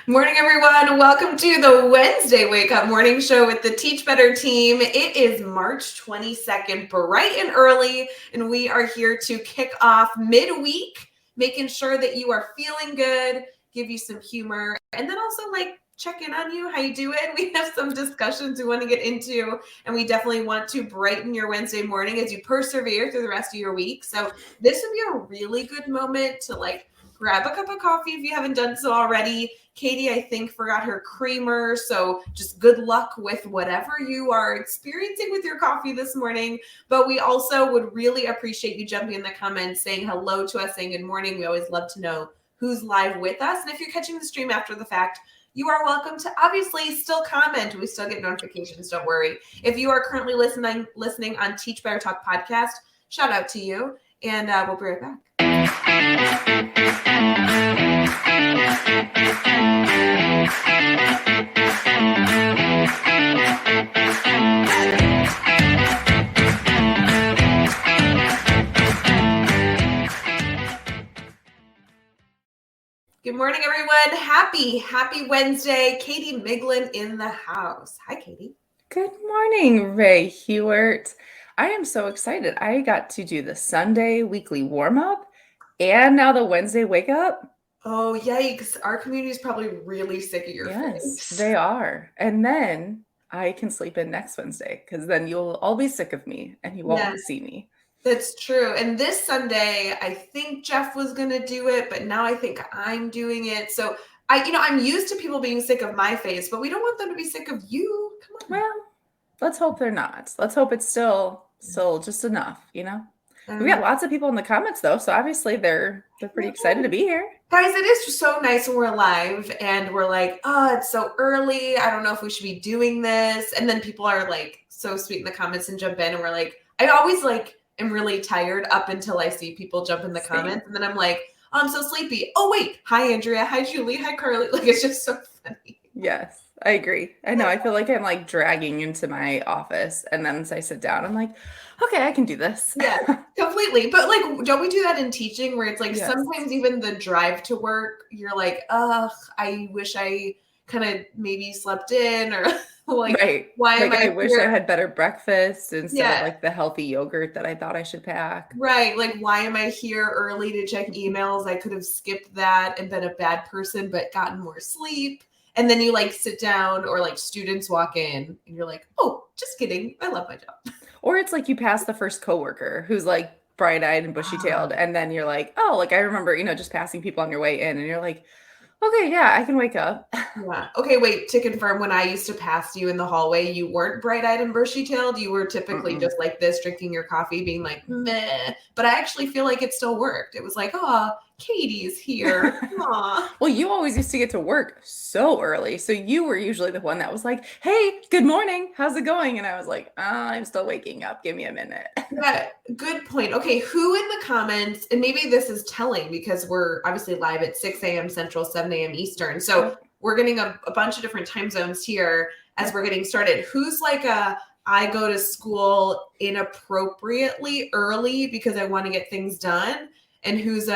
Morning, everyone. Welcome to the Wednesday Wake Up Morning Show with the Teach Better team. It is March 22nd, bright and early, and we are here to kick off midweek, making sure that you are feeling good, give you some humor, and then also check in on you, how you doing. We have some discussions we want to get into, and we definitely want to brighten your Wednesday morning as you persevere through the rest of your week. So this would be a really good moment to grab a cup of coffee if you haven't done so already. Katie, I think, forgot her creamer. So just good luck with whatever you are experiencing with your coffee this morning. But we also would really appreciate you jumping in the comments, saying hello to us, saying good morning. We always love to know who's live with us. And if you're catching the stream after the fact, you are welcome to obviously still comment. We still get notifications. Don't worry. If you are currently listening on Teach Better Talk podcast, shout out to you. And we'll be right back. Good morning, everyone. Happy Wednesday. Katie Miglin in the house. Hi, Katie. Good morning, Ray Hughart. I am so excited. I got to do the Sunday weekly warm-up and now the Wednesday wake up. Oh, yikes. Our community is probably really sick of your face. Yes, they are. And then I can sleep in next Wednesday because then you'll all be sick of me and you won't see me. That's true. And this Sunday, I think Jeff was going to do it, but now I think I'm doing it. So I'm used to people being sick of my face, but we don't want them to be sick of you. Come on. Well, let's hope they're not. Let's hope it's still just enough, We got lots of people in the comments though, so obviously they're pretty excited to be here. Guys, it is just so nice when we're live and we're like, oh, it's so early. I don't know if we should be doing this. And then people are so sweet in the comments and jump in, and we're like, I always am really tired up until I see people jump in the comments, and then I'm like, oh, I'm so sleepy. Oh wait, hi Andrea, hi Julie, hi Carly. It's just so funny. Yes, I agree. I know. I feel like I'm dragging into my office, and then as I sit down, I'm like, okay, I can do this. Yeah, completely. But don't we do that in teaching where it's Yes. Sometimes even the drive to work, you're like, ugh, I wish I kind of maybe slept in, or right. Why am I wish here? I had better breakfast instead of the healthy yogurt that I thought I should pack. Right. Why am I here early to check emails? I could have skipped that and been a bad person, but gotten more sleep. And then you sit down, or students walk in and you're like, oh, just kidding. I love my job. Or it's you pass the first coworker who's bright-eyed and bushy-tailed. And then you're like, oh, I remember, just passing people on your way in, and you're like, okay, yeah, I can wake up. Yeah. Okay, wait, to confirm, when I used to pass you in the hallway, you weren't bright-eyed and bushy-tailed. You were typically just like this, drinking your coffee, being like, meh. But I actually feel like it still worked. It was like, oh, Katie's here. Aw. Well, you always used to get to work so early. So you were usually the one that was like, hey, good morning. How's it going? And I was like, I'm still waking up. Give me a minute. Yeah, good point. Okay, who in the comments, and maybe this is telling because we're obviously live at 6 a.m. Central, 7 a.m. Eastern. So we're getting a bunch of different time zones here as we're getting started. Who's I go to school inappropriately early because I want to get things done? And who's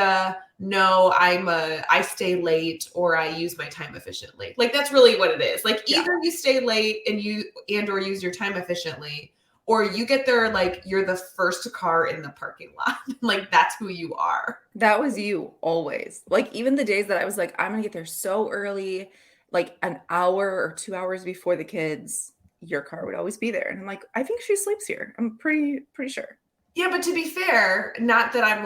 no, I stay late, or I use my time efficiently. That's really what it is. Either you stay late or use your time efficiently, or you get there you're the first car in the parking lot. That's who you are. That was you always. Even the days that I was like, I'm gonna get there so early, an hour or 2 hours before the kids, your car would always be there. And I'm like, I think she sleeps here. I'm pretty sure. Yeah, but to be fair, not that I'm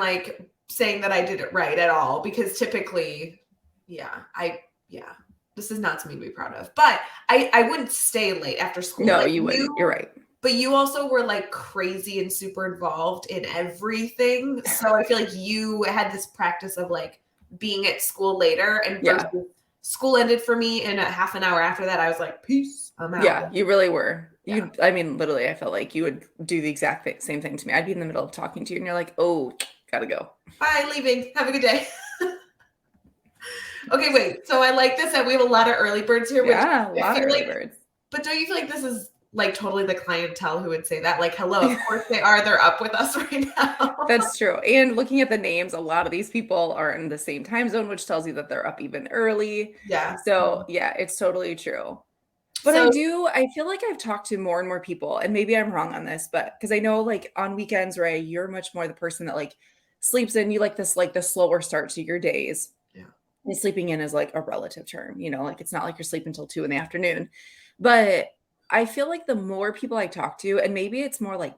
saying that I did it right at all, because typically, this is not something to be proud of. But I wouldn't stay late after school. No, you wouldn't. You're right. But you also were crazy and super involved in everything. So I feel like you had this practice of being at school later, and school ended for me, and a half an hour after that, I was like, peace, I'm out. Yeah, you really were. Yeah. Literally, I felt like you would do the exact same thing to me. I'd be in the middle of talking to you, and you're like, oh, gotta go. Bye, leaving. Have a good day. Okay, wait. So I like this, that we have a lot of early birds here. Yeah, a lot of early birds. But don't you feel like this is like totally the clientele who would say that. Like, hello, of course they are. They're up with us right now. That's true. And looking at the names, a lot of these people are in the same time zone, which tells you that they're up even early. Yeah. So, yeah, it's totally true. But So I feel like I've talked to more and more people, and maybe I'm wrong on this, but because I know like on weekends, Ray, you're much more the person that like sleeps in. You like the slower start to your days. yeah. And sleeping in is like a relative term, like it's not like you're sleeping until 2 in the afternoon. But I feel like the more people I talk to, and maybe it's more like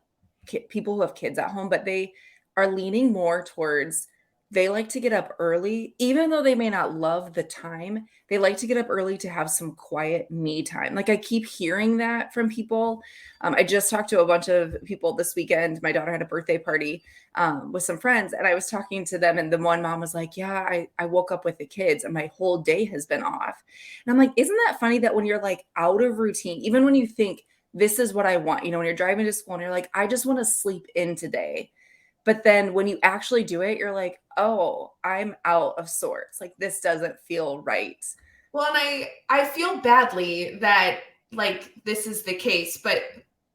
people who have kids at home, but they are leaning more towards they like to get up early, even though they may not love the time. They like to get up early to have some quiet me time. Like I keep hearing that from people. I just talked to a bunch of people this weekend. My daughter had a birthday party with some friends, and I was talking to them, and the one mom was like, yeah, I woke up with the kids and my whole day has been off. And I'm like, isn't that funny that when you're like out of routine, even when you think this is what I want, when you're driving to school and you're like, I just want to sleep in today. But then when you actually do it, you're like, oh, I'm out of sorts. Like this doesn't feel right. Well, and I feel badly that like this is the case, but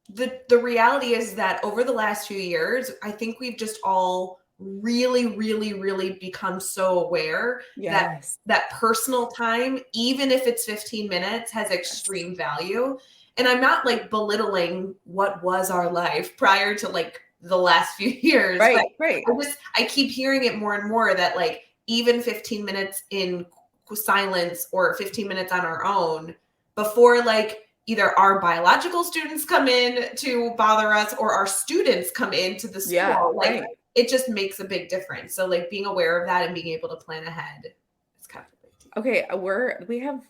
the reality is that over the last few years, I think we've just all really, really, really become so aware that Yes. that personal time, even if it's 15 minutes, has Yes. extreme value. And I'm not like belittling what was our life prior to like the last few years, but Right. Right. I keep hearing it more and more that like even 15 minutes in silence or 15 minutes on our own before like either our biological students come in to bother us or our students come into the Yeah. school, like Right. it just makes a big difference. So like being aware of that and being able to plan ahead is kind of a big deal. Okay. We have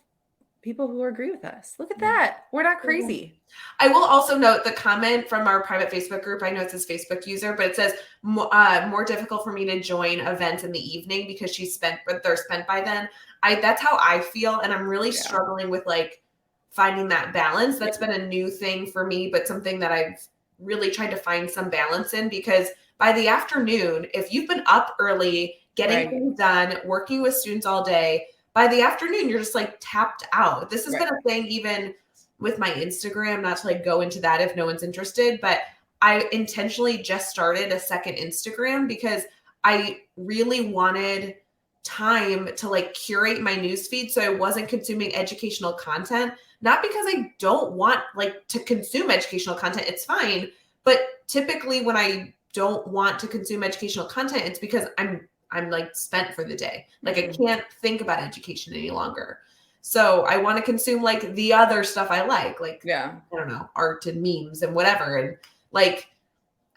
people who agree with us. Look at that. We're not Yeah. crazy. I will also note the comment from our private Facebook group. I know it's his Facebook user, but it says more difficult for me to join events in the evening because they're spent by then. That's how I feel, and I'm really Yeah. struggling with like finding that balance. That's Yeah. been a new thing for me, but something that I've really tried to find some balance in because by the afternoon, if you've been up early, getting Right. things done, working with students all day, by the afternoon you're just like tapped out. This has been Right. a thing even with my Instagram, not to like go into that if no one's interested, but I intentionally just started a second Instagram because I really wanted time to like curate my newsfeed so I wasn't consuming educational content. Not because I don't want like to consume educational content, it's fine. But typically when I don't want to consume educational content, it's because I'm like spent for the day. Like I Mhm. can't think about education any longer. So I want to consume like the other stuff I like, Yeah. I don't know, art and memes and whatever. And like,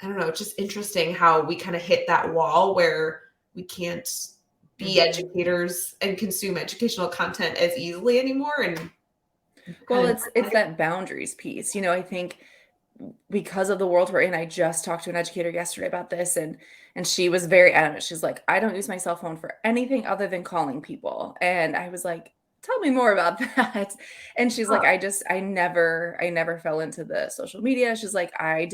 I don't know, it's just interesting how we kind of hit that wall where we can't be Mhm. educators and consume educational content as easily anymore. And Well, kind of, it's that boundaries piece. I think because of the world we're in, I just talked to an educator yesterday about this, and she was very adamant. She's like, I don't use my cell phone for anything other than calling people. And I was like, tell me more about that. And she's like, I never fell into the social media. She's like, I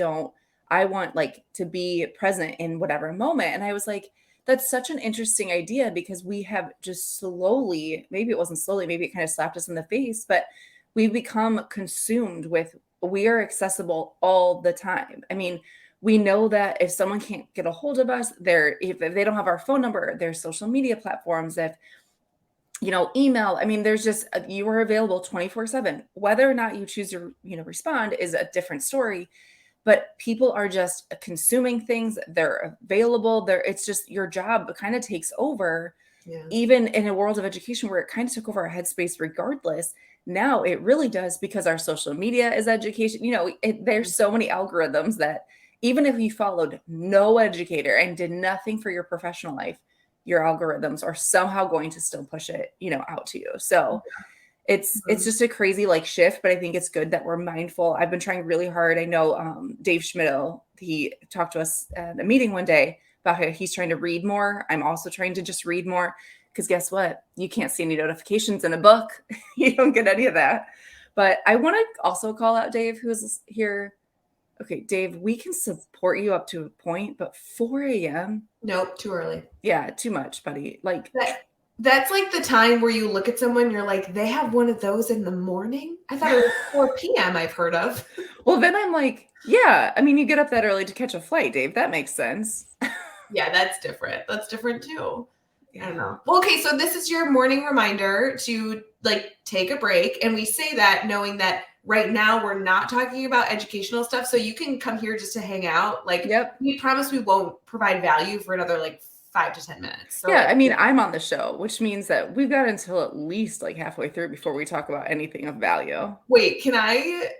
want like to be present in whatever moment. And I was like, that's such an interesting idea because we have just slowly, maybe it wasn't slowly, maybe it kind of slapped us in the face, but we've become consumed with we are accessible all the time. I mean, we know that if someone can't get a hold of us, if they don't have our phone number, there's social media platforms, if email. I mean, there's just you are available 24/7. Whether or not you choose to, respond is a different story, but people are just consuming things, they're available, it's just your job kind of takes over yeah. even in a world of education where it kind of took over our headspace regardless. Now it really does because our social media is education. There's so many algorithms that even if you followed no educator and did nothing for your professional life, your algorithms are somehow going to still push it, out to you. So it's Mhm. just a crazy like shift, but I think it's good that we're mindful. I've been trying really hard. I know Dave Schmittou, he talked to us at a meeting one day about how he's trying to read more. I'm also trying to just read more because guess what? You can't see any notifications in a book. You don't get any of that. But I want to also call out Dave, who is here. Okay, Dave, we can support you up to a point, but 4 a.m. Nope, too early. Yeah, too much, buddy. Like, But That's like the time where you look at someone, you're like, they have one of those in the morning? I thought it was 4 p.m. I've heard of. Well, then I'm like, yeah, I mean, you get up that early to catch a flight, Dave. That makes sense. Yeah, that's different. That's different too. I don't Yeah. know. Well, okay, so this is your morning reminder to like take a break. And we say that knowing that right now we're not talking about educational stuff. So you can come here just to hang out. Like Yep. we promise we won't provide value for another like 5 to 10 minutes. So Yeah, like I mean, I'm on the show, which means that we've got until at least like halfway through before we talk about anything of value. wait, can I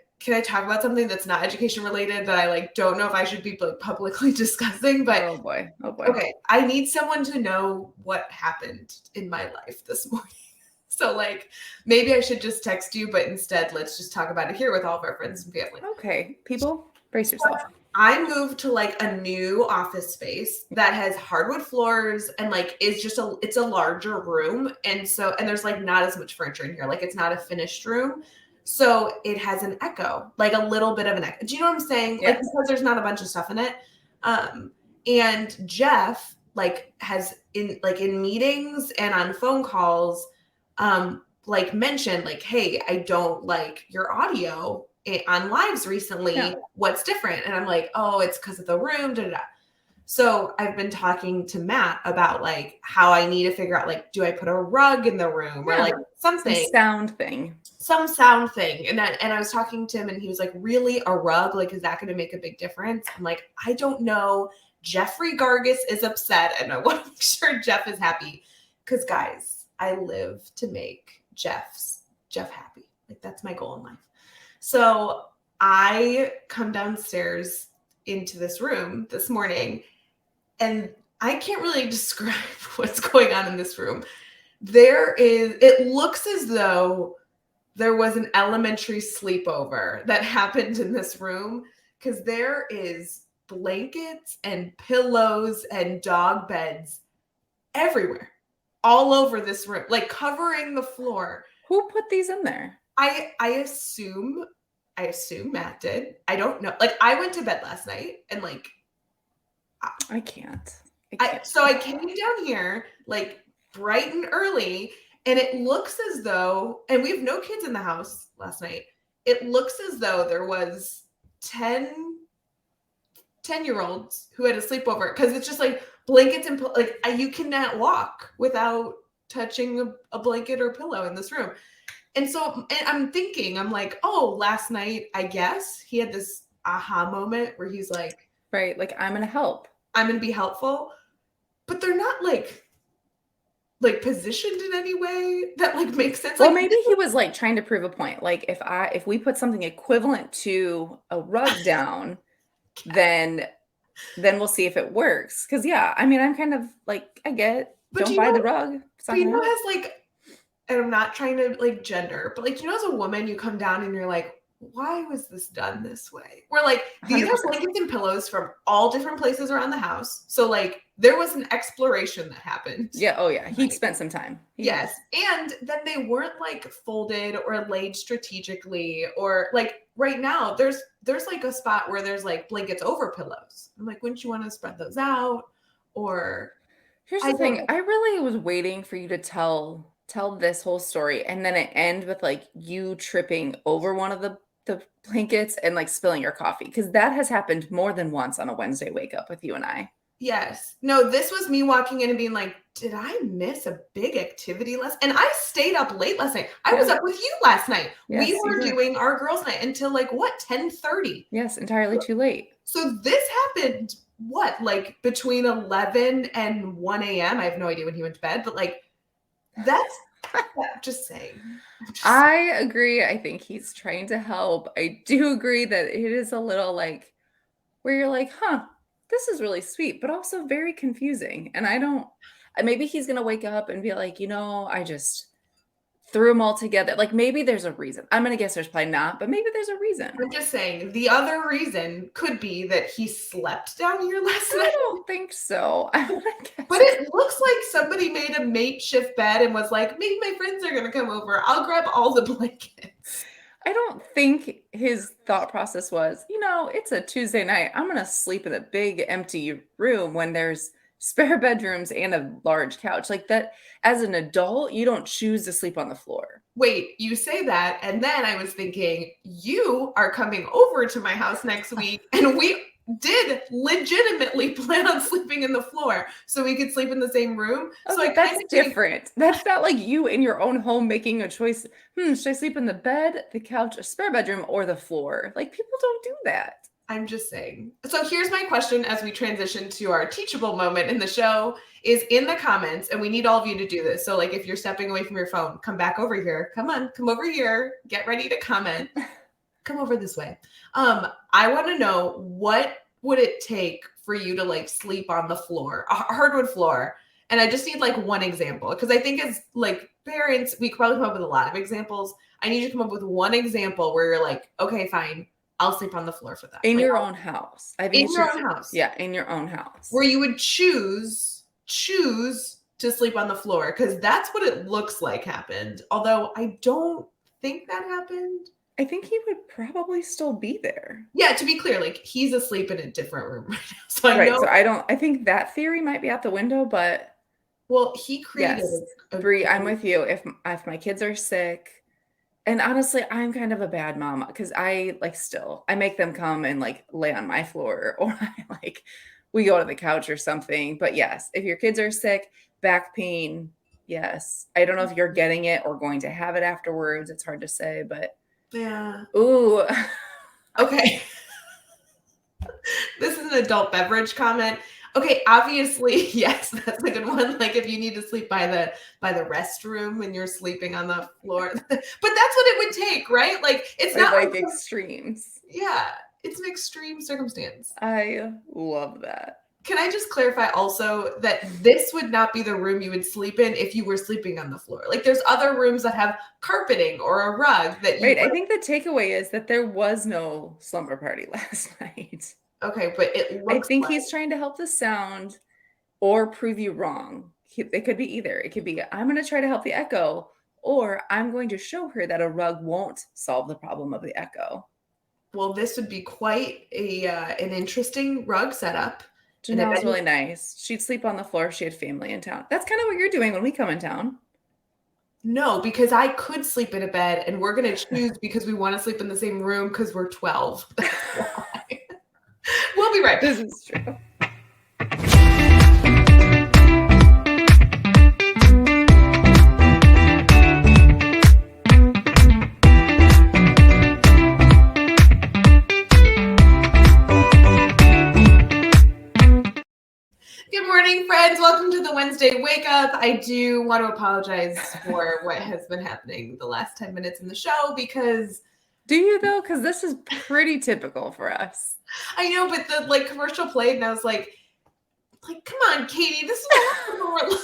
talk about something that's not education related that I like don't know if I should be like publicly discussing, but Oh boy. Oh boy. okay, I need someone to know what happened in my life this morning. So like maybe I should just text you, but instead let's just talk about it here with all of our friends and family. Okay, people, brace So yourself. I moved to like a new office space that has hardwood floors and like is just it's a larger room. And there's like not as much furniture in here. Like it's not a finished room. So it has an echo, like a little bit of an echo. Do you know what I'm saying? Like Yes. because there's not a bunch of stuff in it. And Jeff like has in meetings and on phone calls, like mentioned like, hey, I don't like your audio on lives recently. Yeah. What's different? And I'm like, oh, it's because of the room. Da, da, da. So I've been talking to Matt about like how I need to figure out like, do I put a rug in the room or Yeah. like Some something, sound thing. some sound thing. And I was talking to him and he was like, really, a rug? Like, is that going to make a big difference? I'm like, I don't know. Jeffrey Gargis is upset and I want to make sure Jeff is happy. Because guys, I live to make Jeff happy. Like that's my goal in life. So I come downstairs into this room this morning and I can't really describe what's going on in this room. It looks as though there was an elementary sleepover that happened in this room because there is blankets and pillows and dog beds everywhere, all over this room, like covering the floor. Who put these in there? I assume Matt did. I don't know. Like I went to bed last night and like I can't. so I came down here like bright and early and it looks as though, and we have no kids in the house last night. It looks as though there was 10-year-olds who had a sleepover because it's just like blankets and like you cannot walk without touching a blanket or pillow in this room. And so and I'm thinking, I'm like, oh, last night, I guess he had this aha moment where he's like, Right, like I'm gonna help. I'm going to be helpful. But they're not like positioned in any way that like makes sense. Well, Like maybe he was like trying to prove a point. Like if we put something equivalent to a rug down, then we'll see if it works. Because yeah, I mean, I'm kind of like I get but don't you buy know, the rug. It's not but you gonna know, help. has like, and I'm not trying to like gender, but like, you know, as a woman, you come down and you're like, why was this done this way? We're like, these are 100%. blankets and pillows from all different places around the house. So like there was an exploration that happened. Yeah. Oh yeah. He'd Like, spent some time. yes. And then they weren't like folded or laid strategically or like right now there's like a spot where there's like blankets over pillows. I'm like, wouldn't you want to spread those out? Or Here's I the thing. don't I really was waiting for you to tell this whole story and then it end with like you tripping over one of the blankets and like spilling your coffee because that has happened more than once on a Wednesday wake up with you and I. yes. No, this was me walking in and being like, did I miss a big activity and I stayed up late last night. I was Yeah. up with you last night. Yes, We you were were. doing our girls' night until like what, 10:30. Yes, entirely too late. So this happened what, like between 11 and 1 a.m. I have no idea when he went to bed, but like that's just saying. I agree. I think he's trying to help. I do agree that it is a little like where you're like, huh, this is really sweet, but also very confusing. And I don't, maybe he's going to wake up and be like, I just threw them all together. Like maybe there's a reason. I'm going to guess there's probably not, but maybe there's a reason. I'm just saying the other reason could be that he slept down here last I night. don't think so. But it looks like somebody made a makeshift bed and was like, maybe my friends are going to come over. I'll grab all the blankets. I don't think his thought process was, it's a Tuesday night. I'm going to sleep in a big empty room when there's spare bedrooms and a large couch. Like that, as an adult, you don't choose to sleep on the floor. Wait, you say that, and then I was thinking, you are coming over to my house next week, and we did legitimately plan on sleeping in the floor so we could sleep in the same room. So I Okay, kind that's of think different. That's not like you in your own home making a choice. Should I sleep in the bed, the couch, a spare bedroom, or the floor? Like people don't do that. I'm just saying. So here's my question as we transition to our teachable moment in the show is in the comments, and we need all of you to do this. So like if you're stepping away from your phone, come back over here. Come on, come over here. Get ready to comment. Come over this way. I want to know, what would it take for you to like sleep on the floor, a hardwood floor? And I just need like one example, because I think as like parents, we could probably come up with a lot of examples. I need you to come up with one example where you're like, okay, fine, I'll sleep on the floor for that. In Like, your own house. I think in it your should, own house. yeah, in your own house. Where you would choose to sleep on the floor, because that's what it looks like happened. Although I don't think that happened. I think he would probably still be there. Yeah, to be clear, like he's asleep in a different room right now. So I Right. know. So I think that theory might be out the window, but Well, he created yes, a Bree, I'm with you. If my kids are sick, and honestly, I'm kind of a bad mom because I make them come and like lay on my floor or we go to the couch or something. But yes, if your kids are sick, back pain, yes. I don't know if you're getting it or going to have it afterwards. It's hard to say, but Yeah. ooh. Okay. This is an adult beverage comment. Okay, obviously, yes, that's a good one. Like if you need to sleep by the restroom and you're sleeping on the floor. But that's what it would take, right? Like it's not Like like extremes. yeah, it's an extreme circumstance. I love that. Can I just clarify also that this would not be the room you would sleep in if you were sleeping on the floor? Like there's other rooms that have carpeting or a rug that you Right. I think the takeaway is that there was no slumber party last night. okay, but it I looks think like he's trying to help the sound or prove you wrong. It could be either. It could be, I'm going to try to help the echo, or I'm going to show her that a rug won't solve the problem of the echo. well, this would be quite a an interesting rug setup. And if Janelle's any, really nice. She'd sleep on the floor if she had family in town. That's kind of what you're doing when we come in town. no, because I could sleep in a bed, and we're gonna choose because we want to sleep in the same room because we're 12. That's why. We'll be right back. This is true. Good morning, friends. Welcome to the Wednesday Wake Up. I do want to apologize for what has been happening the last 10 minutes in the show because Do you though? Because this is pretty typical for us. I know, but the like commercial played, and I was like, come on, Katie, this is what we're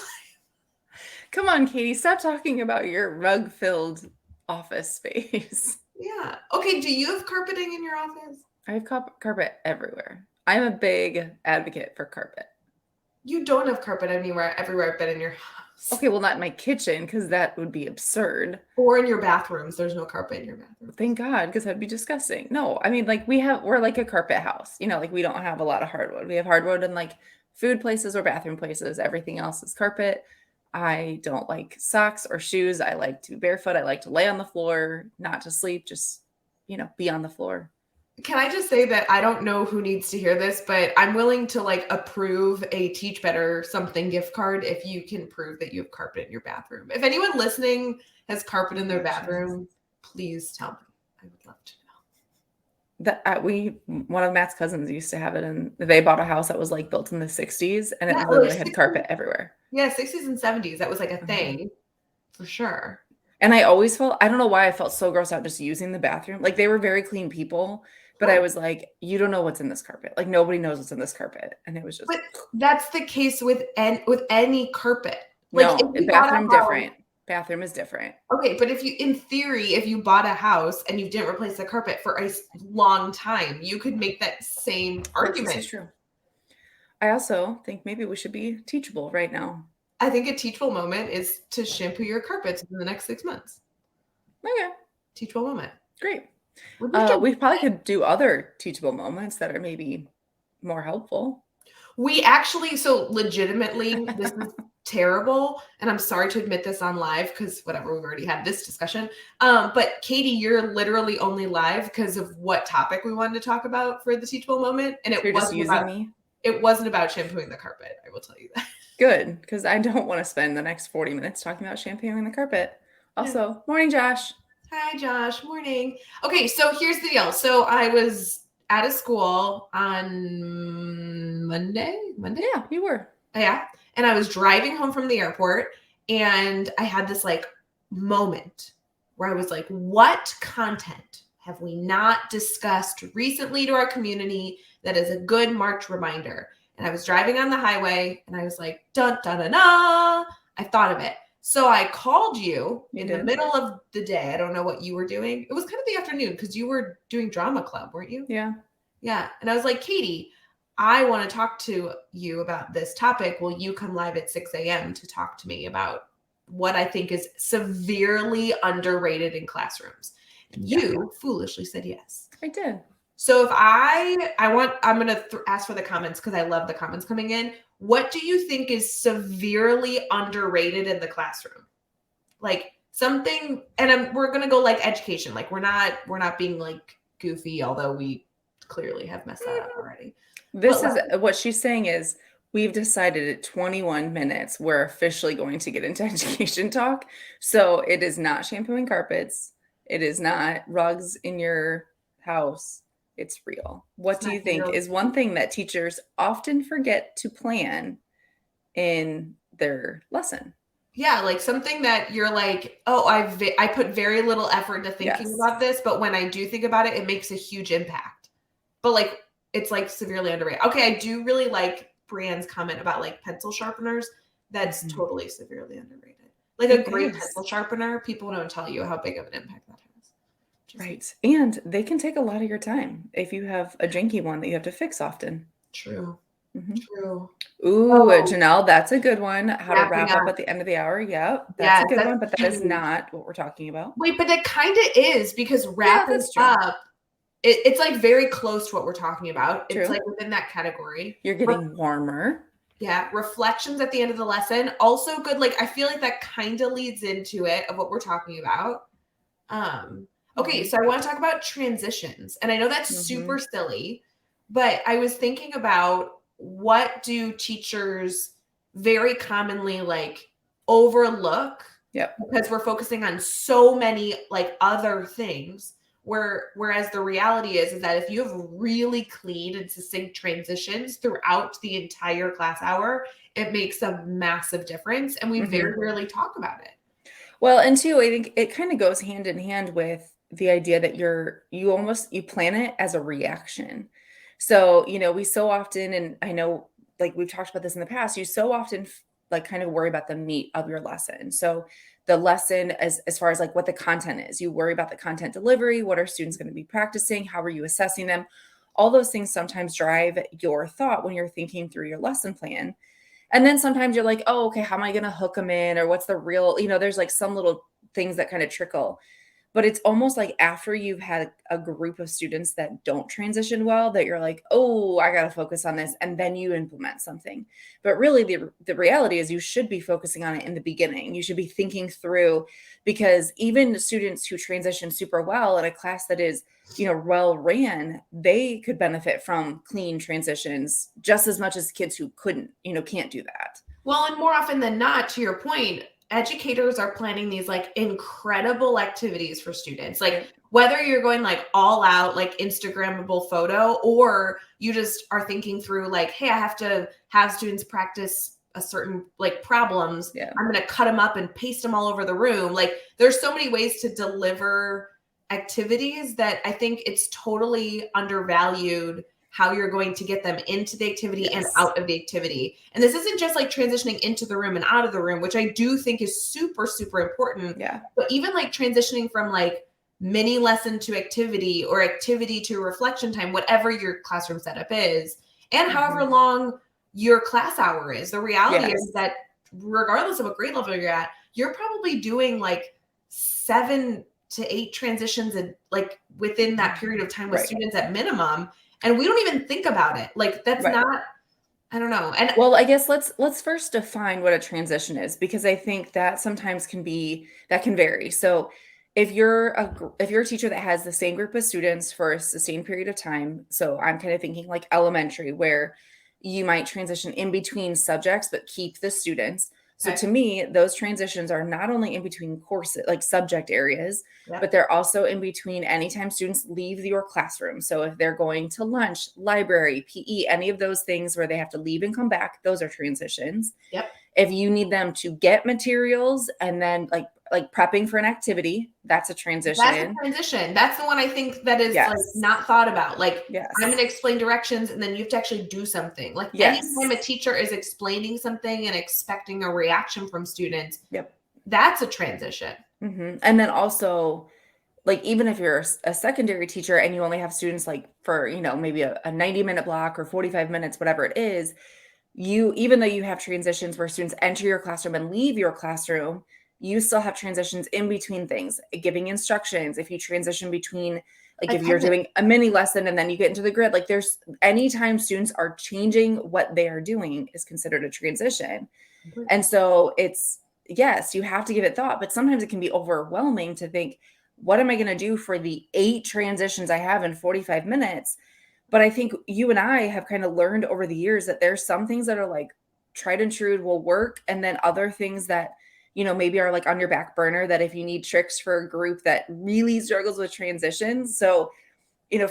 Come on, Katie, stop talking about your rug-filled office space. Yeah. Okay. Do you have carpeting in your office? I have carpet everywhere. I'm a big advocate for carpet. You don't have carpet everywhere but in your house. Okay, well, not in my kitchen because that would be absurd. Or in your bathrooms. There's no carpet in your bathroom. Thank God, because that'd be disgusting. No, I mean, like we're like a carpet house. Like we don't have a lot of hardwood. We have hardwood in like food places or bathroom places. Everything else is carpet. I don't like socks or shoes. I like to be barefoot. I like to lay on the floor, not to sleep, just, be on the floor. Can I just say that I don't know who needs to hear this, but I'm willing to like approve a Teach Better something gift card if you can prove that you have carpet in your bathroom. If anyone listening has carpet in their bathroom, please tell me. I would love to know. One of Matt's cousins used to have it, and they bought a house that was like built in the 60s, and it Yeah, literally like had carpet everywhere. Yeah, 60s and 70s. That was like a thing for sure. And I always I don't know why I felt so grossed out just using the bathroom. Like they were very clean people, but I was like, you don't know what's in this carpet. Like nobody knows what's in this carpet. And it was just. But that's the case with any carpet. Like No, if you bathroom bought a house, different. Bathroom is different. okay, but in theory, if you bought a house and you didn't replace the carpet for a long time, you could make that same argument. This is true. I also think maybe we should be teachable right now. I think a teachable moment is to shampoo your carpets in the next 6 months. Okay. Teachable moment. Great. We probably could do other teachable moments that are maybe more helpful. We actually, so legitimately, this is terrible. And I'm sorry to admit this on live because whatever, we've already had this discussion. But Katie, you're literally only live because of what topic we wanted to talk about for the teachable moment. And So you're just using me? It wasn't about shampooing the carpet. I will tell you that. Good, because I don't want to spend the next 40 minutes talking about shampooing the carpet. Also, morning, Josh. Hi, Josh. Morning. Okay, so here's the deal. So I was at a school on Monday. Yeah, you were. Yeah. And I was driving home from the airport and I had this like moment where I was like, what content have we not discussed recently to our community that is a good March reminder? And I was driving on the highway and I was like, dun, dun, dun, dun. I thought of it. So I called you in the middle of the day. I don't know what you were doing. It was kind of the afternoon because you were doing drama club, weren't you? Yeah. Yeah. And I was like, Katie, I want to talk to you about this topic. Will you come live at 6 a.m. to talk to me about what I think is severely underrated in classrooms? And you foolishly said yes. I did. So if I'm going to ask for the comments because I love the comments coming in. What do you think is severely underrated in the classroom? Like something, and we're going to go like education. Like we're not being like goofy, although we clearly have messed that up already. This is what she's saying is we've decided at 21 minutes, we're officially going to get into education talk. So it is not shampooing carpets. It is not rugs in your house. It's real. What do you think is one thing that teachers often forget to plan in their lesson? Yeah, like something that you're like, oh, I put very little effort into thinking about this, but when I do think about it, it makes a huge impact. But like, it's like severely underrated. Okay, I do really like Brienne's comment about like pencil sharpeners. That's totally severely underrated. Like a great pencil sharpener, people don't tell you how big of an impact that has. Right. And they can take a lot of your time if you have a janky one that you have to fix often. True. True. Ooh, Janelle, that's a good one. How to wrap up at the end of the hour. Yep. That's a good one, but that is not what we're talking about. Wait, but it kind of is because wrapping up, it's like very close to what we're talking about. It's like within that category. You're getting warmer. Yeah. Reflections at the end of the lesson. Also good. Like I feel like that kind of leads into it of what we're talking about. Okay, so I want to talk about transitions. And I know that's super silly, but I was thinking about what do teachers very commonly like overlook because we're focusing on so many like other things whereas the reality is that if you have really clean and succinct transitions throughout the entire class hour, it makes a massive difference and we very rarely talk about it. Well, and two, I think it kind of goes hand in hand with the idea that you plan it as a reaction. So, we so often, and I know like we've talked about this in the past, you so often like kind of worry about the meat of your lesson. So the lesson as far as like what the content is, you worry about the content delivery, what are students going to be practicing, how are you assessing them? All those things sometimes drive your thought when you're thinking through your lesson plan. And then sometimes you're like, oh, okay, how am I going to hook them in? Or what's the real, there's like some little things that kind of trickle. But it's almost like after you've had a group of students that don't transition well, that you're like, oh, I got to focus on this. And then you implement something. But really, the reality is you should be focusing on it in the beginning. You should be thinking through, because even students who transition super well in a class that is, well ran, they could benefit from clean transitions just as much as kids who can't do that. Well, and more often than not, to your point, educators are planning these like incredible activities for students. Like whether you're going like all out, like Instagrammable photo, or you just are thinking through like, hey, I have to have students practice a certain like problems. I'm going to cut them up and paste them all over the room. Like there's so many ways to deliver activities that I think it's totally undervalued how you're going to get them into the activity and out of the activity. And this isn't just like transitioning into the room and out of the room, which I do think is super, super important. Yeah. But even like transitioning from like mini lesson to activity or activity to reflection time, whatever your classroom setup is, and however long your class hour is. The reality is that regardless of what grade level you're at, you're probably doing like 7 to 8 transitions and like within that period of time with students at minimum. And we don't even think about it. Like that's not I don't know. And Well, I guess let's first define what a transition is, because I think that sometimes can vary. So if you're a teacher that has the same group of students for a sustained period of time, so I'm kind of thinking like elementary, where you might transition in between subjects but keep the students. So okay. to me, those transitions are not only in between courses, like subject areas, but Yep. they're also in between anytime students leave your classroom. So if they're going to lunch, library, PE, any of those things where they have to leave and come back, those are transitions. Yep. If you need them to get materials and then like prepping for an activity, that's a That's a transition. transition. That's the one I think that is like Yes. not thought about. Like I'm going Yes. to explain directions and then you have to actually do something. Like anytime a Yes. teacher is explaining something and expecting a reaction from students, Yep. that's a transition. And then also, like, even if you're a secondary teacher and you only have students like for, maybe a 90-minute block or 45 minutes, whatever it is, even though you have transitions where students enter your classroom and leave your classroom, you still have transitions in between things, giving instructions. If you transition between, like, if you're Attendance. doing a mini lesson and then you get into the grid, like, there's anytime students are changing what they are doing is considered a transition. And so yes, you have to give it thought, but sometimes it can be overwhelming to think, what am I going to do for the 8 transitions I have in 45 minutes? But I think you and I have kind of learned over the years that there's some things that are like tried and true will work. And then other things that, maybe are like on your back burner, that if you need tricks for a group that really struggles with transitions. So,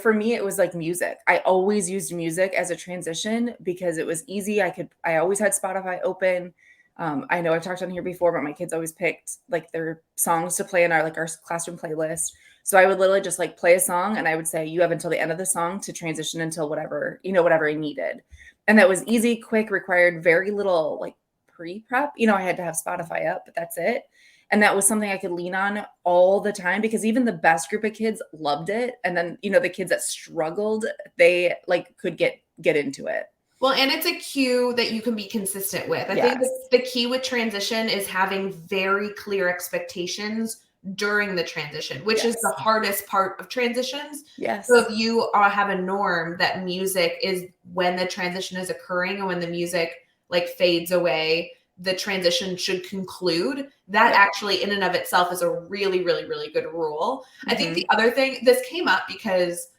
for me, it was like music. I always used music as a transition because it was easy. I always had Spotify open. I know I've talked on here before, but my kids always picked like their songs to play in our classroom playlist. So I would literally just like play a song and I would say, you have until the end of the song to transition until whatever I needed. And that was easy, quick, required very little like pre-prep. I had to have Spotify up, but that's it. And that was something I could lean on all the time because even the best group of kids loved it. And then, the kids that struggled, they like could get into it. Well, and it's a cue that you can be consistent with. I think Yes. the key with transition is having very clear expectations during the transition, which is the Yes. hardest part of transitions. Yes. So if you have a norm that music is when the transition is occurring and when the music like fades away, the transition should conclude. That Yep. actually in and of itself is a really, really, really good rule. I think the Mhm. other thing, this came up because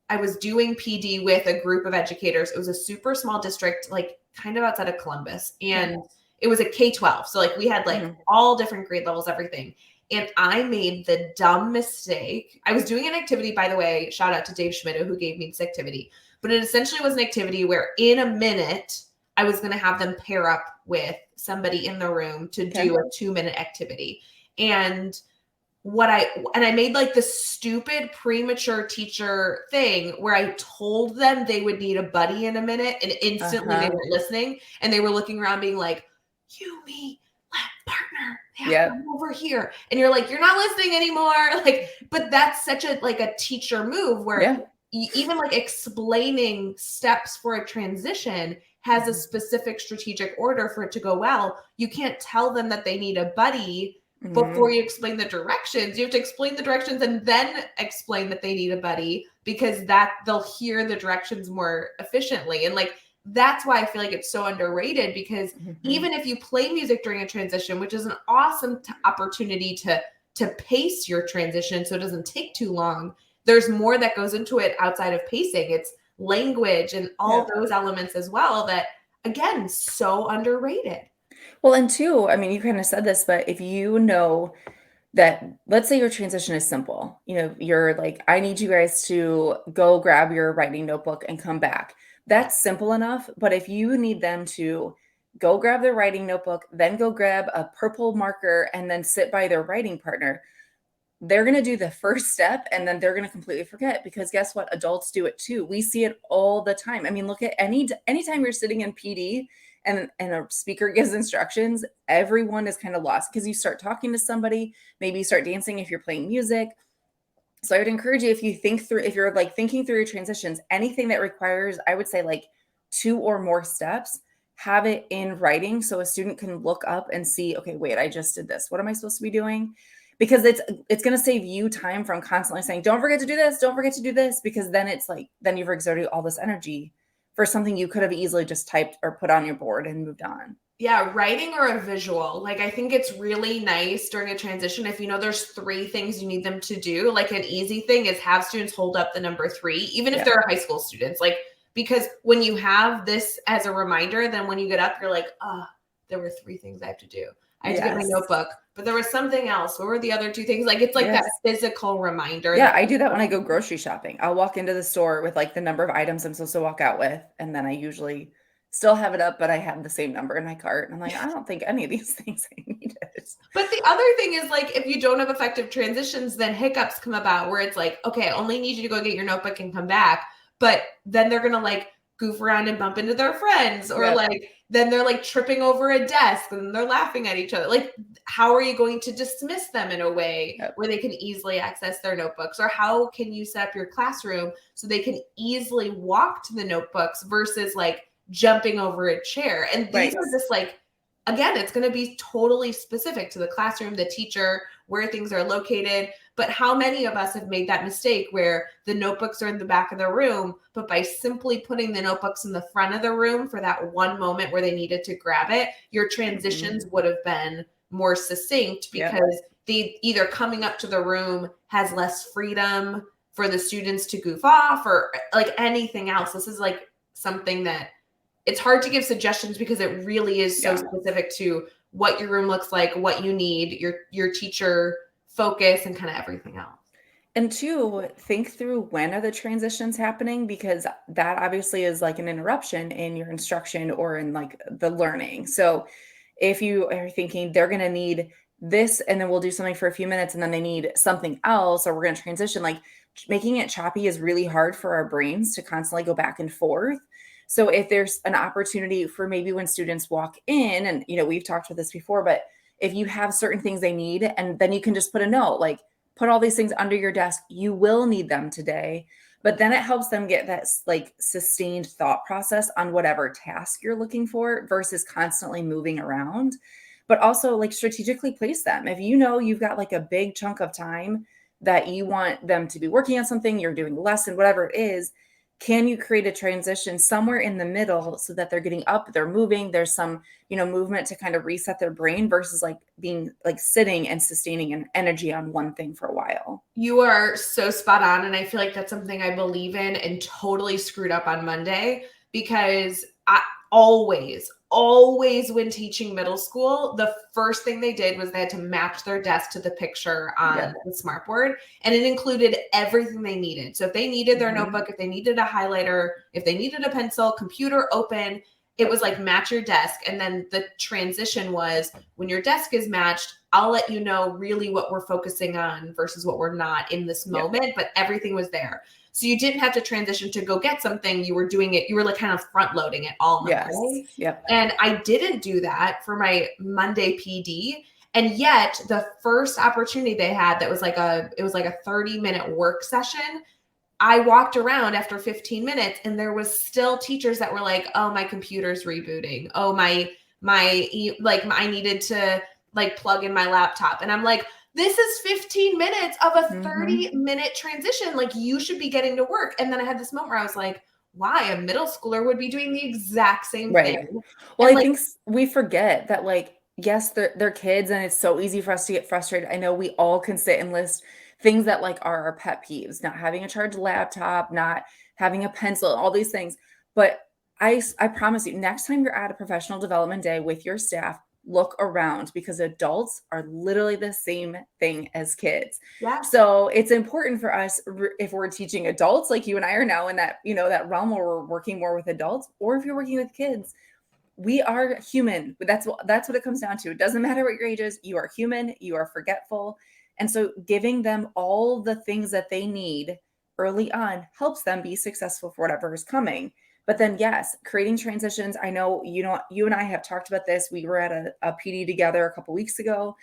I was doing PD with a group of educators. It was a super small district, like kind of outside of Columbus. Okay. And it was a K-12. So like we had like Mhm. all different grade levels, everything. And I made the dumb mistake. I was doing an activity, by the way, shout out to Dave Schmidt, who gave me this activity. But it essentially was an activity where in a minute, I was going to have them pair up with somebody in the room to Okay. do a 2-minute activity. And I made like the stupid premature teacher thing where I told them they would need a buddy in a minute and instantly they Uh-huh. weren't listening and they were looking around being like, you, me, partner, they have Yep. to come over here. And you're like, you're not listening anymore. Like, but that's such a like a teacher move where Yeah. even like explaining steps for a transition has a Mhm. specific strategic order for it to go well. You can't tell them that they need a buddy before Mhm. you explain the directions. You have to explain the directions and then explain that they need a buddy because that they'll hear the directions more efficiently. And like that's why I feel like it's so underrated because Mhm. even if you play music during a transition, which is an awesome opportunity to pace your transition so it doesn't take too long, there's more that goes into it outside of pacing. It's language and all Yeah. those elements as well that again, so underrated. Well, and two, I mean, you kind of said this, but if you know that, let's say your transition is simple, you're like, I need you guys to go grab your writing notebook and come back. That's simple enough. But if you need them to go grab their writing notebook, then go grab a purple marker and then sit by their writing partner, they're going to do the first step and then they're going to completely forget because guess what? Adults do it too. We see it all the time. I mean, look at anytime you're sitting in PD and a speaker gives instructions, everyone is kind of lost because you start talking to somebody, maybe you start dancing if you're playing music. So I would encourage you, if you're like thinking through your transitions, anything that requires, I would say like 2 or more steps, have it in writing so a student can look up and see, okay, wait, I just did this. What am I supposed to be doing? Because it's going to save you time from constantly saying, don't forget to do this, don't forget to do this, because then it's like, then you've exerted all this energy for something you could have easily just typed or put on your board and moved on. Yeah, writing or a visual. Like, I think it's really nice during a transition if you know there's 3 things you need them to do. Like, an easy thing is have students hold up the number 3, even if they're high school students. Like, because when you have this as a reminder, then when you get up, you're like, there were 3 things I have to do. I had to get my notebook, but there was something else. What were the other 2 things? Like, it's like that physical reminder. Yeah, I do that when I go grocery shopping. I'll walk into the store with like the number of items I'm supposed to walk out with, and then I usually still have it up, but I have the same number in my cart. And I'm like, I don't think any of these things I needed. But the other thing is, like, if you don't have effective transitions, then hiccups come about where it's like, okay, I only need you to go get your notebook and come back. But then they're going to like goof around and bump into their friends, or like, then they're like tripping over a desk and they're laughing at each other. Like, how are you going to dismiss them in a way where they can easily access their notebooks? Or how can you set up your classroom so they can easily walk to the notebooks versus like jumping over a chair? And these are just like, again, it's going to be totally specific to the classroom, the teacher, where things are located. But how many of us have made that mistake where the notebooks are in the back of the room, but by simply putting the notebooks in the front of the room for that one moment where they needed to grab it, your transitions would have been more succinct, because the either coming up to the room has less freedom for the students to goof off or like anything else. This is like something that it's hard to give suggestions because it really is so specific to what your room looks like, what you need, your teacher focus, and kind of everything else. And 2, think through when are the transitions happening, because that obviously is like an interruption in your instruction or in like the learning. So if you are thinking they're going to need this and then we'll do something for a few minutes and then they need something else, or we're going to transition, like making it choppy is really hard for our brains to constantly go back and forth. So if there's an opportunity for maybe when students walk in, and we've talked about this before, but if you have certain things they need, and then you can just put a note, like put all these things under your desk, you will need them today. But then it helps them get that like sustained thought process on whatever task you're looking for versus constantly moving around. But also like strategically place them. If you've got like a big chunk of time that you want them to be working on something, you're doing a lesson, whatever it is, can you create a transition somewhere in the middle so that they're getting up, they're moving, there's some, movement to kind of reset their brain versus like being like sitting and sustaining an energy on one thing for a while? You are so spot on. And I feel like that's something I believe in and totally screwed up on Monday, because I always when teaching middle school, the first thing they did was they had to match their desk to the picture on the smartboard. And it included everything they needed. So if they needed their notebook, if they needed a highlighter, if they needed a pencil, computer open, it was like match your desk. And then the transition was, when your desk is matched, I'll let you know really what we're focusing on versus what we're not in this moment, but everything was there. So you didn't have to transition to go get something. You were doing it. You were like kind of front loading it all in the day. And I didn't do that for my Monday PD. And yet the first opportunity they had that was like a 30-minute work session, I walked around after 15 minutes and there was still teachers that were like, oh, my computer's rebooting. Oh, I needed to like plug in my laptop. And I'm like, this is 15 minutes of a 30-minute transition. Like, you should be getting to work. And then I had this moment where I was like, why a middle schooler would be doing the exact same thing. Well, I think we forget that, like, yes, they're kids and it's so easy for us to get frustrated. I know we all can sit and list things that like are our pet peeves, not having a charged laptop, not having a pencil, all these things. But I promise you, next time you're at a professional development day with your staff, look around, because adults are literally the same thing as kids. So it's important for us, if we're teaching adults like you and I are now in that, that realm where we're working more with adults, or if you're working with kids, we are human. That's what it comes down to. It doesn't matter what your age is. You are human. You are forgetful. And so giving them all the things that they need early on helps them be successful for whatever is coming. But then, yes, creating transitions. I know, you and I have talked about this. We were at a PD together a couple weeks ago,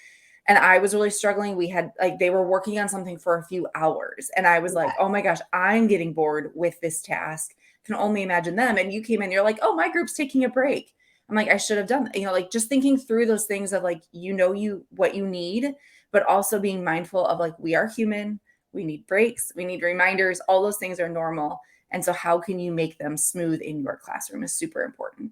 and I was really struggling. We had they were working on something for a few hours, and I was like, oh my gosh, I'm getting bored with this task. Can only imagine them. And you came in, you're like, oh, my group's taking a break. I'm like, I should have done, like just thinking through those things of like, what you need, but also being mindful of like, we are human. We need breaks. We need reminders. All those things are normal. And so how can you make them smooth in your classroom is super important.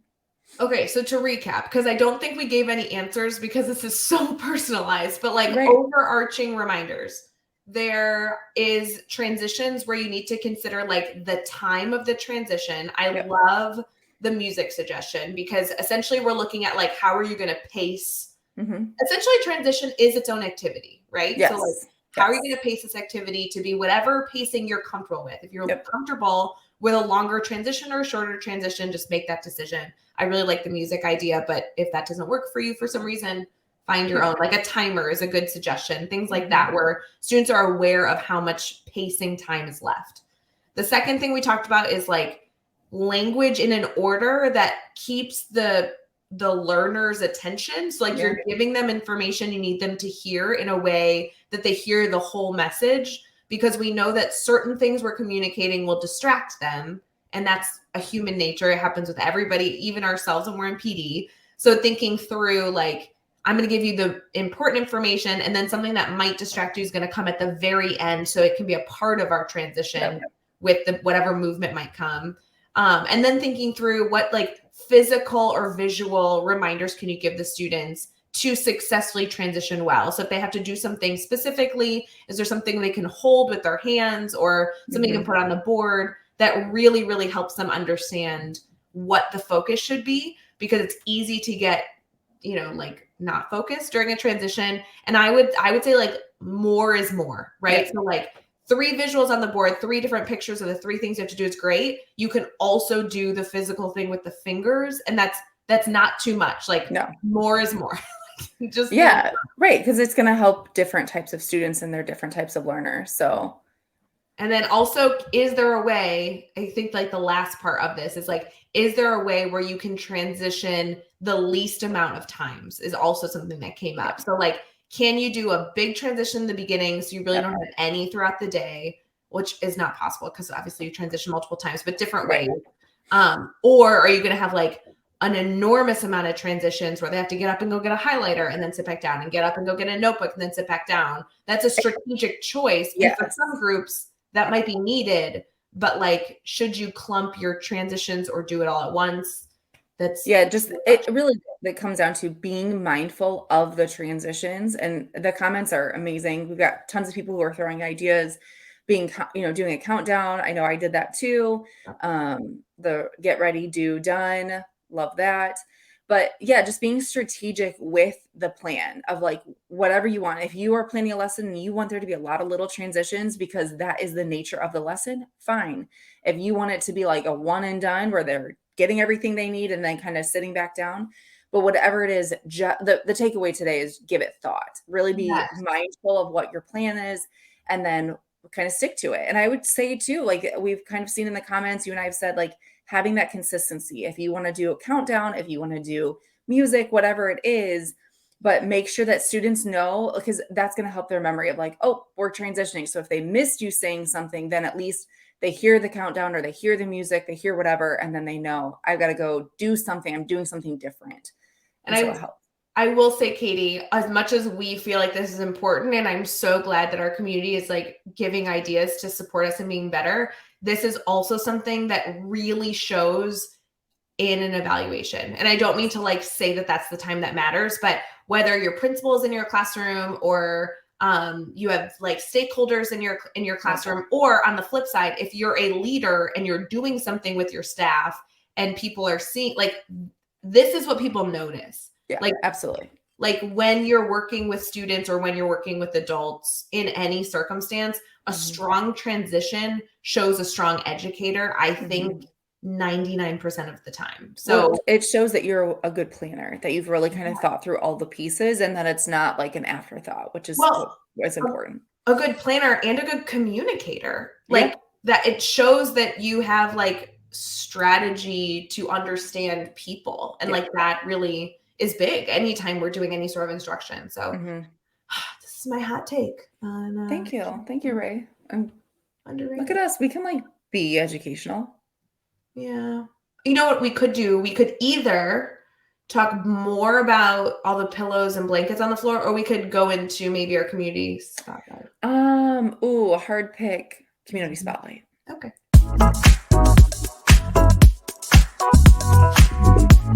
Okay, so to recap, because I don't think we gave any answers because this is so personalized, but like Right. overarching reminders. There is transitions where you need to consider like the time of the transition. I Yep. love the music suggestion because essentially we're looking at like how are you going to pace. Essentially transition is its own activity, right? Yes. So like how are you going to pace this activity to be whatever pacing you're comfortable with? If you're comfortable with a longer transition or a shorter transition, just make that decision. I really like the music idea, but if that doesn't work for you for some reason, find your own. Like a timer is a good suggestion. Things like that where students are aware of how much pacing time is left. The second thing we talked about is like language in an order that keeps the learner's attention. So like you're giving them information you need them to hear in a way that they hear the whole message, because we know that certain things we're communicating will distract them. And that's a human nature. It happens with everybody, even ourselves when we're in PD. So thinking through like, I'm going to give you the important information, and then something that might distract you is going to come at the very end. So it can be a part of our transition with the whatever movement might come. And then thinking through what like physical or visual reminders can you give the students to successfully transition well. So if they have to do something specifically, is there something they can hold with their hands or something you can put on the board that really, really helps them understand what the focus should be? Because it's easy to get, you know, like not focused during a transition. And I would say like more is more, right? So like 3 visuals on the board, 3 different pictures of the 3 things you have to do is great. You can also do the physical thing with the fingers, and that's not too much. Like more is more. Just right, because it's going to help different types of students and their different types of learners. So, and then also, is there a way, I think like the last part of this is like, is there a way where you can transition the least amount of times is also something that came up. So like, can you do a big transition in the beginning so you really don't have any throughout the day, which is not possible because obviously you transition multiple times, but different ways. Or are you going to have like an enormous amount of transitions where they have to get up and go get a highlighter and then sit back down and get up and go get a notebook and then sit back down? That's a strategic choice. And for some groups that might be needed, but like, should you clump your transitions or do it all at once? That's it really that comes down to being mindful of the transitions, and the comments are amazing. We've got tons of people who are throwing ideas, doing a countdown. I know I did that too. The get ready, do, done. Love that. But just being strategic with the plan of like whatever you want. If you are planning a lesson and you want there to be a lot of little transitions because that is the nature of the lesson, fine. If you want it to be like a one and done where they're getting everything they need and then kind of sitting back down. But whatever it is, the takeaway today is give it thought. Really be mindful of what your plan is and then kind of stick to it. And I would say too, like we've kind of seen in the comments, you and I have said, like having that consistency. If you want to do a countdown, if you want to do music, whatever it is, but make sure that students know, because that's going to help their memory of like, oh, we're transitioning. So if they missed you saying something, then at least they hear the countdown or they hear the music, they hear whatever, and then they know I've got to go do something. I'm doing something different. And so it helps. I will say, Katie, as much as we feel like this is important, and I'm so glad that our community is like giving ideas to support us and being better, this is also something that really shows in an evaluation. And I don't mean to like say that that's the time that matters, but whether your principal is in your classroom or you have like stakeholders in your classroom, or on the flip side, if you're a leader and you're doing something with your staff and people are seeing, like, this is what people notice. Yeah, like absolutely. Like when you're working with students or when you're working with adults in any circumstance, a strong transition shows a strong educator, I think 99% of the time. So it shows that you're a good planner, that you've really kind of thought through all the pieces and that it's not like an afterthought, which is what's important. A good planner and a good communicator, like that it shows that you have like strategy to understand people. And like that really is big anytime we're doing any sort of instruction. So this is my hot take on Thank you, Ray. Underrated. Look at us, we can like be educational. Yeah. You know what we could do? We could either talk more about all the pillows and blankets on the floor, or we could go into maybe our community spotlight. A hard pick, community spotlight. Okay. Hey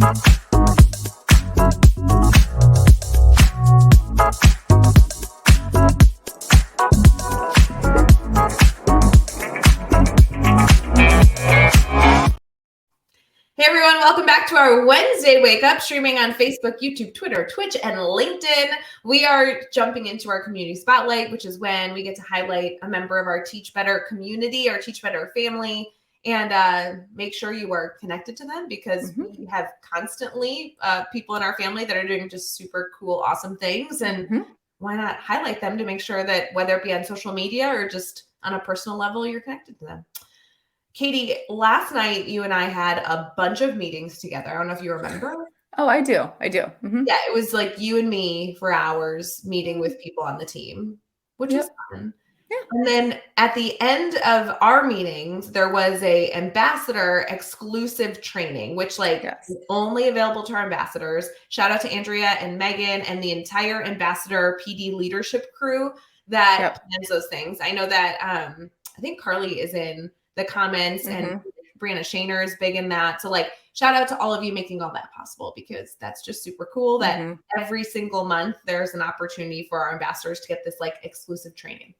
everyone, welcome back to our Wednesday Wake Up, streaming on Facebook, YouTube, Twitter, Twitch, and LinkedIn. We are jumping into our community spotlight, which is when we get to highlight a member of our Teach Better community, our Teach Better family, and make sure you are connected to them, because we have constantly people in our family that are doing just super cool, awesome things. And why not highlight them to make sure that whether it be on social media or just on a personal level, you're connected to them. Katie, last night you and I had a bunch of meetings together. I don't know if you remember. Oh, I do. Yeah, it was like you and me for hours meeting with people on the team, which was fun. Yeah. And then at the end of our meetings, there was a ambassador exclusive training, which is only available to our ambassadors. Shout out to Andrea and Megan and the entire ambassador PD leadership crew that plans those things. I know that I think Carly is in the comments and Brianna Shaner is big in that. So shout out to all of you making all that possible, because that's just super cool that every single month there's an opportunity for our ambassadors to get this exclusive training.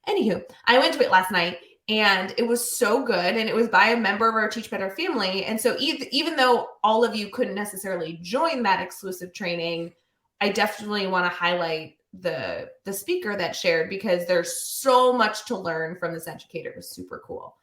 Anywho, I went to it last night and it was so good, and it was by a member of our Teach Better family. And so even though all of you couldn't necessarily join that exclusive training, I definitely want to highlight the speaker that shared, because there's so much to learn from this educator. It was super cool.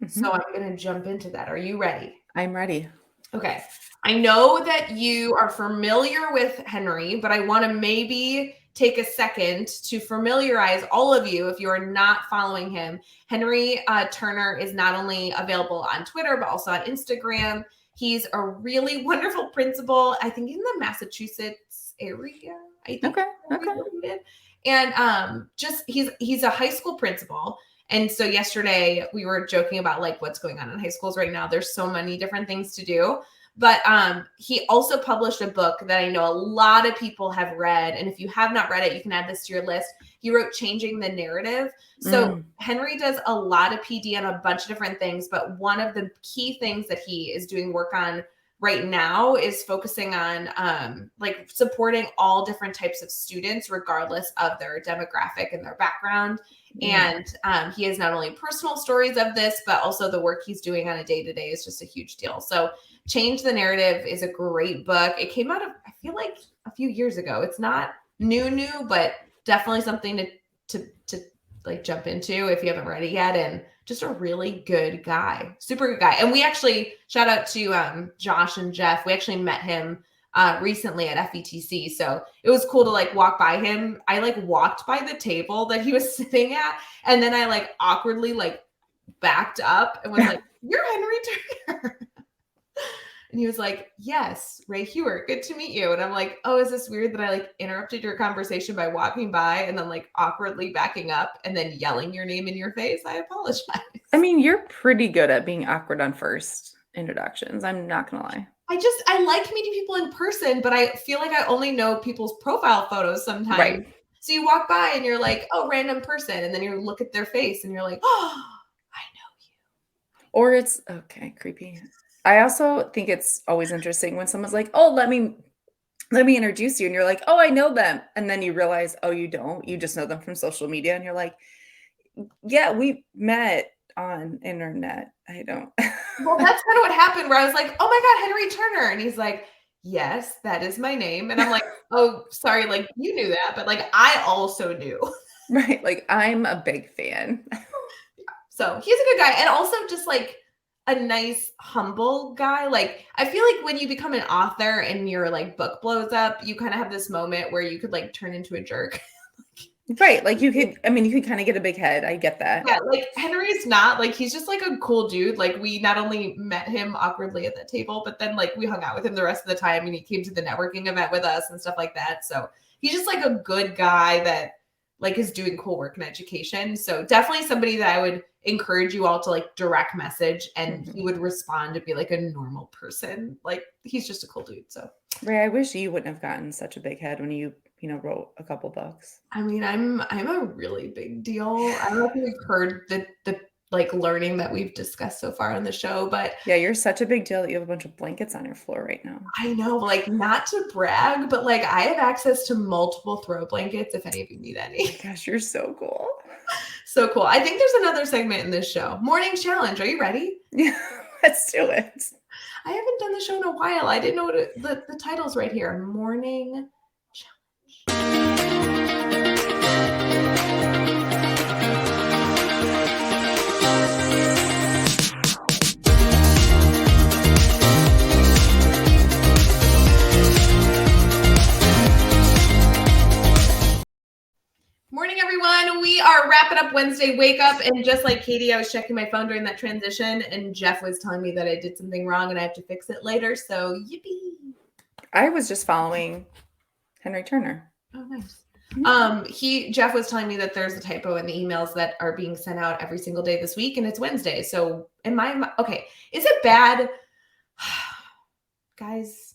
So I'm going to jump into that. Are you ready? I'm ready. Okay. I know that you are familiar with Henry, but I want to maybe take a second to familiarize all of you if you are not following him. Henry Turner is not only available on Twitter, but also on Instagram. He's a really wonderful principal, I think in the Massachusetts area. I think. Okay. And just he's a high school principal. And so yesterday we were joking about what's going on in high schools right now. There's so many different things to do. But he also published a book that I know a lot of people have read. And if you have not read it, you can add this to your list. He wrote Changing the Narrative. So Henry does a lot of PD on a bunch of different things. But one of the key things that he is doing work on right now is focusing on supporting all different types of students, regardless of their demographic and their background. And he has not only personal stories of this, but also the work he's doing on a day-to-day is just a huge deal. So Change the Narrative is a great book. It came out I feel like a few years ago. It's not new, but definitely something to jump into if you haven't read it yet. And just a really good guy, super good guy. And we actually, shout out to Josh and Jeff. We actually met him recently at FETC. So it was cool to walk by him. I walked by the table that he was sitting at, and then I awkwardly backed up and was like, "You're Henry Turner." And he was like, "Yes, Ray Hughart, good to meet you." And I'm like, "Oh, is this weird that I interrupted your conversation by walking by and then awkwardly backing up and then yelling your name in your face? I apologize." I mean, you're pretty good at being awkward on first introductions. I'm not gonna lie. I like meeting people in person, but I feel like I only know people's profile photos sometimes. Right. So you walk by and you're like, "Oh, random person." And then you look at their face and you're like, "Oh, I know you." Or it's okay, creepy. I also think it's always interesting when someone's like, "Oh, let me introduce you." And you're like, "Oh, I know them." And then you realize, "Oh, you don't. You just know them from social media." And you're like, "Yeah, we met on internet." I don't. Well, that's kind of what happened, where I was like, "Oh my God, Henry Turner." And he's like, "Yes, that is my name." And I'm like, "Oh, sorry, you knew that, but I also knew." Right. I'm a big fan. So he's a good guy. And also just a nice, humble guy. I feel like when you become an author and your book blows up, you kind of have this moment where you could turn into a jerk. Right. You could kind of get a big head. I get that. Yeah. Henry's not he's just a cool dude. We not only met him awkwardly at the table, but then we hung out with him the rest of the time, and he came to the networking event with us and stuff like that. So he's just a good guy that is doing cool work in education. So definitely somebody that I would encourage you all to direct message, and he would respond to be a normal person. He's just a cool dude. So Ray, I wish you wouldn't have gotten such a big head when you wrote a couple books. I mean, I'm a really big deal. I don't know if you've heard the like learning that we've discussed so far on the show. But Yeah, you're such a big deal that you have a bunch of blankets on your floor right now. I know, like, not to brag, but like I have access to multiple throw blankets if any of you need Oh my any. gosh, you're so cool. So cool. I think there's another segment in this show. Morning challenge. Are you ready? Yeah, let's do it. I haven't done the show in a while. I didn't know what the title's right here. Morning challenge. Morning, everyone. We are wrapping up Wednesday Wake Up. And just like Katie, I was checking my phone during that transition, and Jeff was telling me that I did something wrong and I have to fix it later. So, yippee. I was just following Henry Turner. Oh, nice. Mhm. Jeff was telling me that there's a typo in the emails that are being sent out every single day this week, and it's Wednesday. So, okay? Is it bad, guys?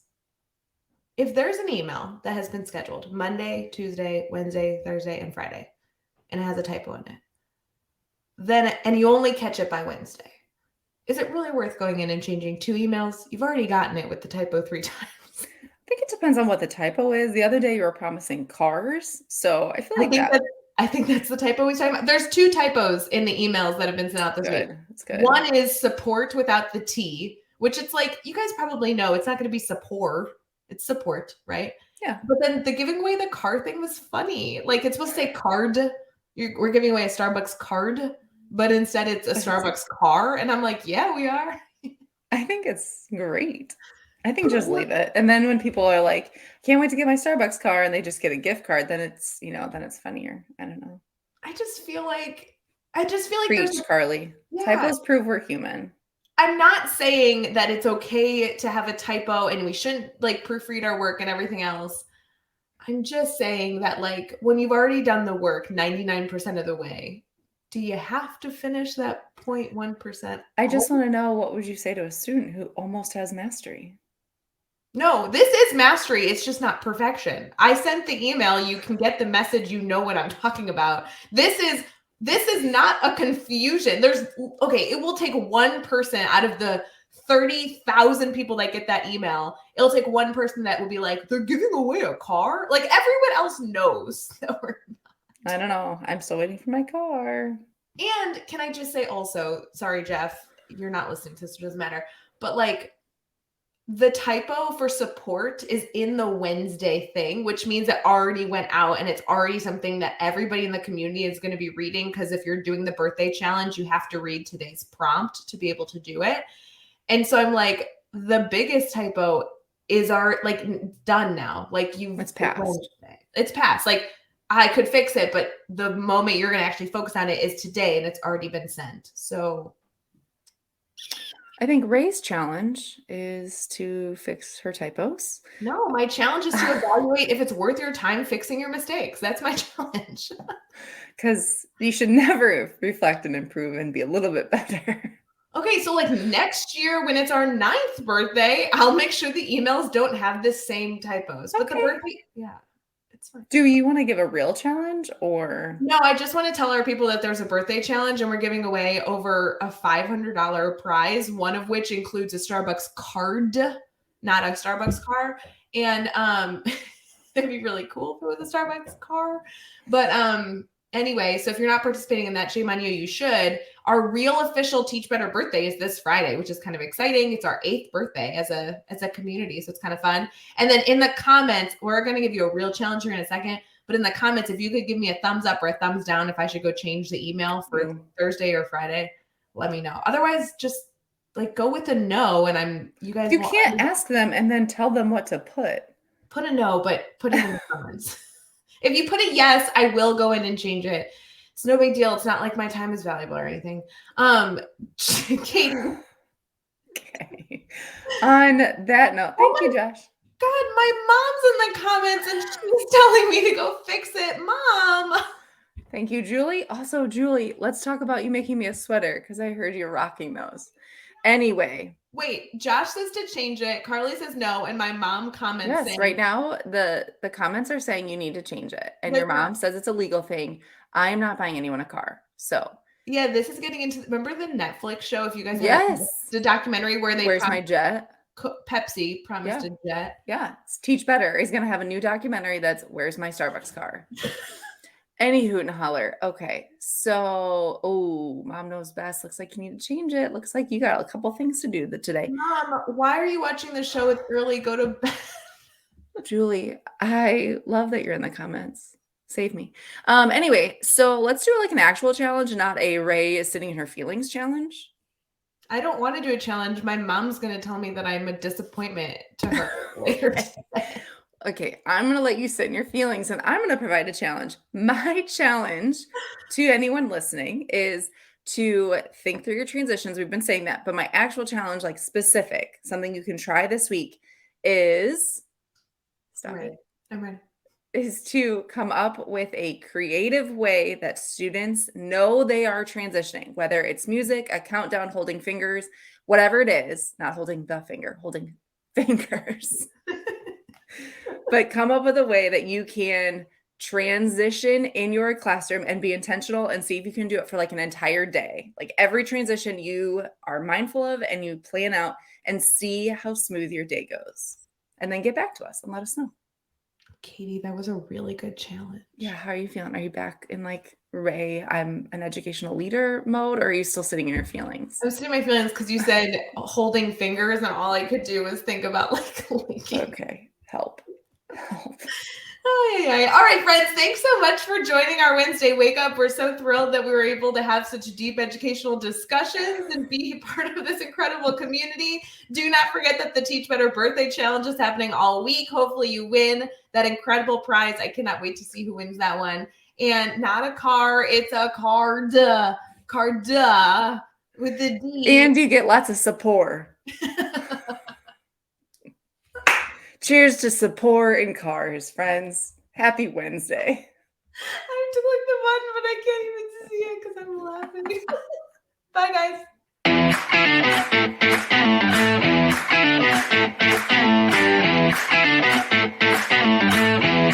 If there's an email that has been scheduled Monday, Tuesday, Wednesday, Thursday, and Friday, and it has a typo in it, and you only catch it by Wednesday, is it really worth going in and changing 2 emails? You've already gotten it with the typo 3 times. I think it depends on what the typo is. The other day you were promising cars, so I feel like I think that's the typo he's talking about. There's 2 typos in the emails that have been sent out this week. That's good. One is support without the T, which it's like, you guys probably know it's not going to be support. It's support, right? Yeah. But then the giving away the car thing was funny. Like, it's supposed to say card. We're giving away a Starbucks card, but instead it's a Starbucks car. And I'm like, yeah, we are. I think it's great. I think just leave it. And then when people are like, can't wait to get my Starbucks car, and they just get a gift card, then it's, then it's funnier. I don't know. I just feel like Preach, there's Carly. yeah. Typos prove we're human. I'm not saying that it's okay to have a typo and we shouldn't like proofread our work and everything else. I'm just saying that, like, when you've already done the work 99% of the way, do you have to finish that 0.1%? I just want to know, what would you say to a student who almost has mastery? No, this is mastery. It's just not perfection. I sent the email. You can get the message. You know what I'm talking about. This is not a confusion. It will take one person out of the 30,000 people that get that email. It'll take one person that will be like, they're giving away a car. Like, everyone else knows that we're not. I don't know. I'm still waiting for my car. And can I just say also, sorry, Jeff, you're not listening to this, so it doesn't matter. But like, the typo for support is in the Wednesday thing, which means it already went out and it's already something that everybody in the community is going to be reading. Because if you're doing the birthday challenge, you have to read today's prompt to be able to do it. And so I'm like, the biggest typo is done now. Like, it's passed. It's passed. Like, I could fix it, but the moment you're going to actually focus on it is today, and it's already been sent. So I think Ray's challenge is to fix her typos. No, my challenge is to evaluate if it's worth your time fixing your mistakes. That's my challenge. Because you should never reflect and improve and be a little bit better. Okay, so like next year when it's our 9th birthday, I'll make sure the emails don't have the same typos. But the birthday, yeah, it's fine. Do you want to give a real challenge or? No, I just want to tell our people that there's a birthday challenge and we're giving away over a $500 prize, one of which includes a Starbucks card, not a Starbucks car. And it'd be really cool if it was a Starbucks car. But anyway, so if you're not participating in that, shame on you, you should. Our real official Teach Better birthday is this Friday, which is kind of exciting. It's our 8th birthday as a community, so it's kind of fun. And then in the comments, we're going to give you a real challenge here in a second. But in the comments, if you could give me a thumbs up or a thumbs down if I should go change the email for Thursday or Friday, let me know. Otherwise, just like go with a no. And you can't ask them and then tell them what to put. Put a no, but put it in the comments. If you put a yes, I will go in and change it. It's no big deal. It's not like my time is valuable or anything. Katie. Okay. On that note, thank you, Josh. God, my mom's in the comments and she's telling me to go fix it. Mom. Thank you, Julie. Also, Julie, let's talk about you making me a sweater because I heard you're rocking those. Anyway. Wait, Josh says to change it. Carly says no, and my mom comments saying, right now the comments are saying you need to change it, and your mom says it's a legal thing. I'm not buying anyone a car, so Yeah, this is getting into. Remember the Netflix show? If you guys haven't, Yes. the documentary where they Where's my jet? Pepsi promised Yeah. a jet. Yeah. Teach Better is going to have a new documentary that's Where's My Starbucks Car? Any hoot and holler. Okay. So, oh, mom knows best. Looks like you need to change it. Looks like you got a couple things to do today. Mom, why are you watching the show? It's early. Go to bed. Julie, I love that you're in the comments. Save me. Anyway, so let's do like an actual challenge, not a Ray is sitting in her feelings challenge. I don't want to do a challenge. My mom's going to tell me that I'm a disappointment to her later today. Okay, I'm going to let you sit in your feelings and I'm going to provide a challenge. My challenge to anyone listening is to think through your transitions. We've been saying that, but my actual challenge, like specific, something you can try this week is stop it. I'm ready. Is to come up with a creative way that students know they are transitioning, whether it's music, a countdown, holding fingers, whatever it is, not holding the finger, holding fingers. But come up with a way that you can transition in your classroom and be intentional and see if you can do it for like an entire day. Like every transition you are mindful of and you plan out and see how smooth your day goes. And then get back to us and let us know. Katie, that was a really good challenge. Yeah, how are you feeling? Are you back in like Ray, I'm an educational leader mode, or are you still sitting in your feelings? I'm sitting in my feelings because you said holding fingers, and all I could do was think about like linking. Okay, help. Oh, yeah. All right, friends, thanks so much for joining our Wednesday Wake Up. We're so thrilled that we were able to have such deep educational discussions and be part of this incredible community. Do not forget that the Teach Better Birthday Challenge is happening all week. Hopefully you win that incredible prize. I cannot wait to see who wins that one. And not a car, it's a card. Card with the D. And you get lots of support. Cheers to support in cars, friends. Happy Wednesday. I have to click the button, but I can't even see it because I'm laughing. Bye, guys.